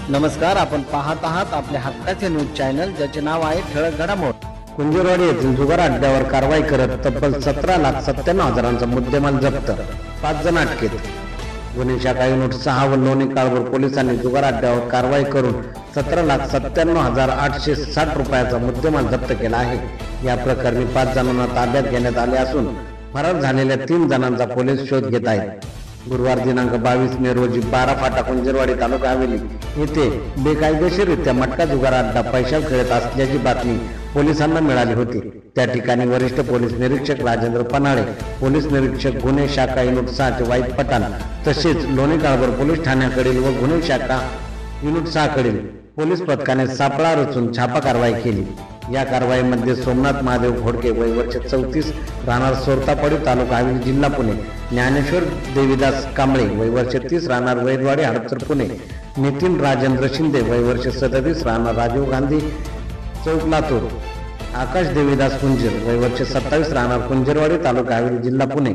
नमस्कार, आपण पाहत आहात आपल्या हक्काचे न्यूज चॅनल, ज्याचे नाव आहे ठळक घडामोड। कुंजरवाडी येथील जुगार अड्ड्यावर कारवाई करत तब्बल 17,97,000चा मुद्देमाल जप्त, 5 जण अटकेत। गुन्हे शाखा युनिट 6 व लोणी काळभोर पोलिसांनी जुगार अड्ड्यावर कारवाई करून 17,97,860 रुपयाचा मुद्देमाल जप्त केला आहे। या प्रकरणी 5 जणांना ताब्यात घेण्यात आले असून फरार झालेल्या 3 जणांचा पोलीस शोध घेत आहेत। गुरुवार दिनांक 22 मे रोजी 12 फाटा कुंजरवाडी तालुका हवेली येथे बेकायदेशीररित्या मटका जुगार अड्डा पैशावर खेळत असल्याची बातमी पोलिसांना मिळाली होती। त्या ठिकाणी वरिष्ठ पोलीस निरीक्षक राजेंद्र पनाळे, पोलीस निरीक्षक गुन्हे शाखा युनिट 6 वाईट पठाण तसेच लोणी काळभोर पोलीस ठाण्याकडील व गुन्हे शाखा युनिट 6 कडील पोलीस पथकाने सापळा रचून छापा कारवाई केली। या कारवाईमध्ये सोमनाथ महादेव घोडके वय वर्ष 34 राहणार सोरतापडी तालुका हवेली जिल्हा पुणे, ज्ञानेश्वर देवीदास कांबळे वय वर्ष 30 राहणार वैदवाडी हडपसर पुणे, नितीन राजेंद्र शिंदे वय वर्ष 37 राहणार राजीव गांधी चौक लातूर, आकाश देवीदास कुंजीर वय वर्ष 27 राहणार कुंजरवाडी तालुका हवेली जिल्हा पुणे,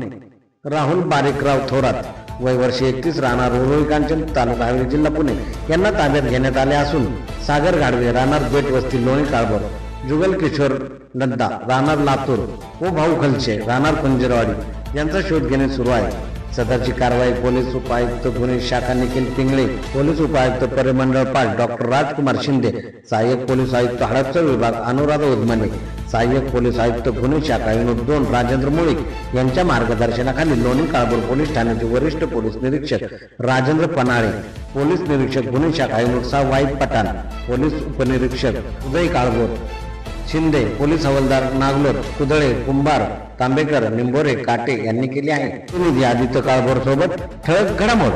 राहुल बारिकराव थोरात वय वर्ष 31 राहणार उरुळी कांचन तालुका हवेली जिल्हा पुणे यांना ताब्यात घेण्यात आले असून सागर गाडवे राहणार बेट वस्ती लोणी काळभोर, जुगल किशोर नद्दा राहणार लातूर व भाऊ खलचे राहणार कुंजरवाडी यांचा शोध घेणे सुरू आहे। सदरची कारवाई पोलीस उपायुक्त गुन्हे शाखा निखिल पिंगळे, पोलीस उपायुक्त परिमंडळ 5 डॉक्टर राजकुमार शिंदे, सहाय्यक पोलीस आयुक्त हडपसर विभाग अनुराधा उदमने, सहाय्यक पोलीस आयुक्त गुन्हे शाखा युनिट 2 राजेंद्र मुळीक यांच्या मार्गदर्शनाखाली लोणी काळभोर पोलीस ठाण्याचे वरिष्ठ पोलीस निरीक्षक राजेंद्र पनाळे, पोलीस निरीक्षक गुन्हे शाखा युनिट 6 वाईट पठाण, पोलीस उपनिरीक्षक उदय काळभोर शिंदे, पोलीस हवालदार नागलोर, कुदळे, कुंभार, तांबेकर, निंबोरे, काटे यांनी केली आहे। आदित्य काळभोर सोबत ठळक घडामोड।